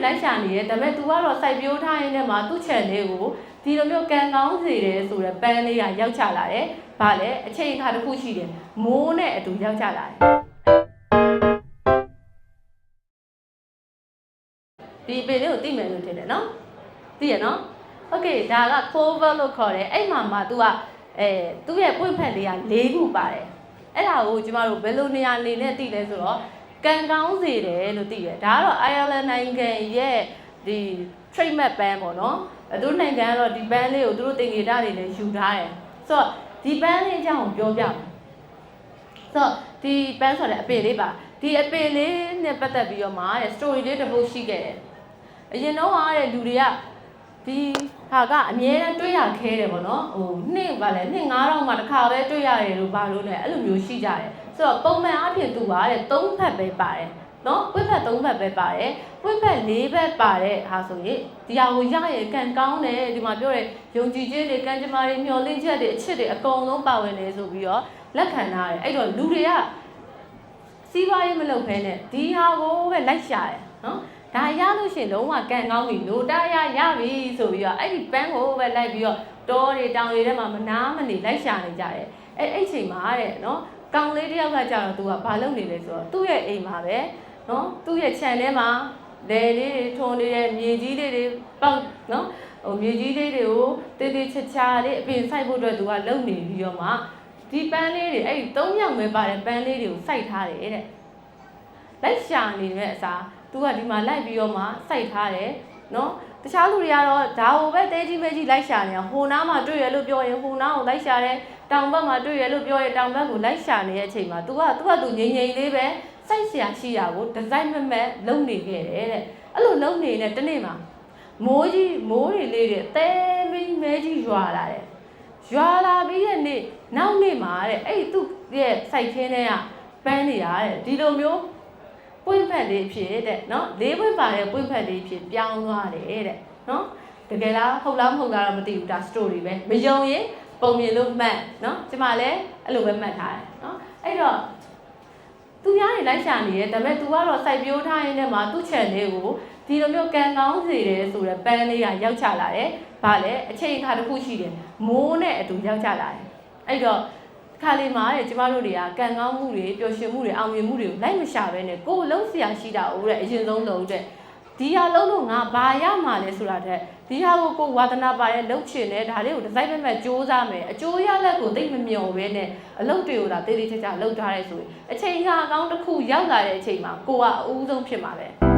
လိုက်ရှာနေတယ်ဒါပေမဲ့ तू ကတော့စိုက်ပျိုးထားရင်းနဲ့မှာသူ့ channel ကိုဒီလိုမျိုးကန်ကောင်းစေတယ်ဆိုတဲ့ပန်းလေးကရောက်ချလာတယ်။ဘာလဲအချိန်အခါတစ်ခုရှိတယ်။မိုးနဲ့အတူရောက်ချလာတယ်။ဒီပင်လေးကိုသိမယ်လို့ထင်တယ်နော်။သိရနော်။ Okay ဒါက cover လို့ခေါ်တယ်။အဲ့မှာ तू ကသူ့ရဲ့ပွင့်ဖက်လေးက၄ခုပါတယ်။အဲ့ဒါကိုကျမတို့ဘယ်လိုနေရာနေနဲ့သိလဲဆိုတော့ကန်ကောင်းစေတယ်လို့သိတယ်။ဒါကတော့ Ireland နိုင်ငံရဲ့ဒီ trademark ပန်းပေါ့နော်။သူတို့နိုင်ငံကတော့ဒီပန်းလေးကိုသူတို့တင်ငေတာတွေလည်းယူထားတယ်။ဆိုတော့ဒီပန်းလေးအကြောင်းကိုပြောပြမယ်။ဆိုတော့ဒီပန်းဆိုတဲ့အပင်လေးပါ။ဒီအပင်လေးနဲ့ပတ်သက်ပြီးတော့မှတဲ့ story လေးတစ်ပုဒ်ရှိခဲ့တယ်။အရင်တော့တဲ့လူတွေကဒီဟာကအမြဲတမ်းတွေ့ရခဲတယ်ပေါ့နော်ဟိုနှစ်9000မှာတစ်ခါပဲတွေ့ရတယ်လို့ဘာလို့လဲအဲ့လိုမျိုးရှိကြတယ်ဆိုတော့ပုံမှန်အားဖြင့်သူကတဲ့3ဖက်ပဲပါတယ်နော်ပွင့်ဖက်3ဖက်ပဲပါတယ်ပွင့်ဖက်4ဖက်ပါတဲ့ဟာဆိုရင်ဒီဟာကိုရရကန်ကောင်းတယ်ဒီမှာပြောတဲ့ယုံကြည်ခြင်းတွေကံကြမ္မာတွေမျှော်လင့်ချက်တွေအချစ်တွေအကုန်လုံးပါဝင်နေဆိုပြီးတော့လက်ခံထားတယ်အဲ့တော့လူတွေကစီးပွားရေးမလုပ်ဘဲနဲ့ဒီဟာကိုပဲလိုက်ရှာတယ်နော်ဒါရလို့ရှင်လုံးဝကန်ကောင်းပြီလိုတာရပြီဆိုပြီးတော့အဲ့ဒီပန်းကိုပဲလိုက်ပြီးတော့တောတွေတောင်တွေထဲမှာမနာမနေလိုက်ရှာနေကြတယ်အဲ့ချိန်မှာတဲ့နော်ကောင်လေးတယောက်ကကြာတော့သူကဘာလုပ်နေလဲဆိုတော့သူ့ရဲ့အိမ်မှာပဲနော်သူ့ရဲ့ channel ထဲမှာလယ်လေးတွေထုံနေတဲ့မြေကြီးလေးတွေပေါက်နော်ဟိုမြေကြီးလေးတွေကိုတေးသေးချာချာလေးအပင်စိုက်ဖို့အတွက်သူကလုပ်နေပြီးတော့မှဒီပန်းလေးတွေအဲ့ဒီ3ယောက်ပဲပါတဲ့ပန်းလေးတွေကိုစိုက်ထားတယ်တဲ့လိုက်ရှာနေတဲ့အစားသူကဒီမှာလိုက်ပြီးတော့မှစိုက်ထားတယ်နော်တခြားလူတွေကတော့ဒါကိုပဲတဲကြီးမဲကြီးလိုက်ရှာနေတာဟိုနားမှာတွေ့ရလို့ပြောရင်ဟိုနားကိုလိုက်ရှာတယ်တောင်ဘက်မှာတွေ့ရလို့ပြောရင်တောင်ဘက်ကိုလိုက်ရှာနေတဲ့အချိန်မှာသူကသူငြိမ်ငြိမ်လေးပဲစိုက်ရှာရှိတာကိုဒီဇိုင်းမက်လုံနေခဲ့တယ်တဲ့အဲ့လိုလုံနေတဲ့တနေ့မှာမိုးတွေလေးတွေတဲမင်းမဲကြီးရွာလာတယ်ရွာလာပြီးတဲ့နေ့နောက်နေ့မှာတဲ့အဲ့သူ့ရဲ့စိုက်ခင်းထဲကပန်းနေတာတဲ့ဒီလိုမျိုးပွင့်ဖက်လေးဖြစ်တဲ့နော်၄ပွင့်ပါတဲ့ပွင့်ဖက်လေးဖြစ်ပြောင်းသွားတယ်တဲ့နော်တကယ်လားဟုတ်လားမဟုတ်လားတော့မသိဘူးဒါ story ပဲမယုံရင်ပုံမြင်လို့မှတ်နော်ကျမလည်းအဲ့လိုပဲမှတ်ထားတယ်နော်အဲ့တော့သူများတွေလိုက်ရှာနေတယ်ဒါပေမဲ့ तू ကတော့စိုက်ပျိုးထားရင်းနဲ့မှာသူ့ channel ကိုဒီလိုမျိုးကန်ကောင်းစေတယ်ဆိုတဲ့ပန်းလေးကရောက်ချလာတယ်ဘာလဲအချိန်အခါတစ်ခုရှိတယ်မိုးနဲ့အတူရောက်ချလာတယ်အဲ့တော့ခါလေးမှာတဲ့ကျမတို့တွေကကန်ကောင်းမှုတွေပျော်ရွှင်မှုတွေအောင်မြင်မှုတွေကိုလိုက်မရှာဘဲနဲ့ကိုယ်လုံးစရာရှိတာဦးတဲ့အရင်ဆုံးလုံးတဲ့ဒီဟာလုံးလို့ငါဘာရမှာလဲဆိုတာတဲ့ဒီဟာကိုဝါသနာပါတဲ့လှုပ်ချင်တယ်ဒါလေးကိုဒီဇိုင်းမဲ့စူးစမ်းမယ်အကျိုးရလဒ်ကိုသိမမျှော်ဘဲနဲ့အလုပ်တွေကိုဒါတေးသေးချာချာလုပ်ထားရဲဆိုရင်အချိန်ကအကောင်းတစ်ခုရောက်လာတဲ့အချိန်မှာကိုကအဦးဆုံးဖြစ်မှာပဲ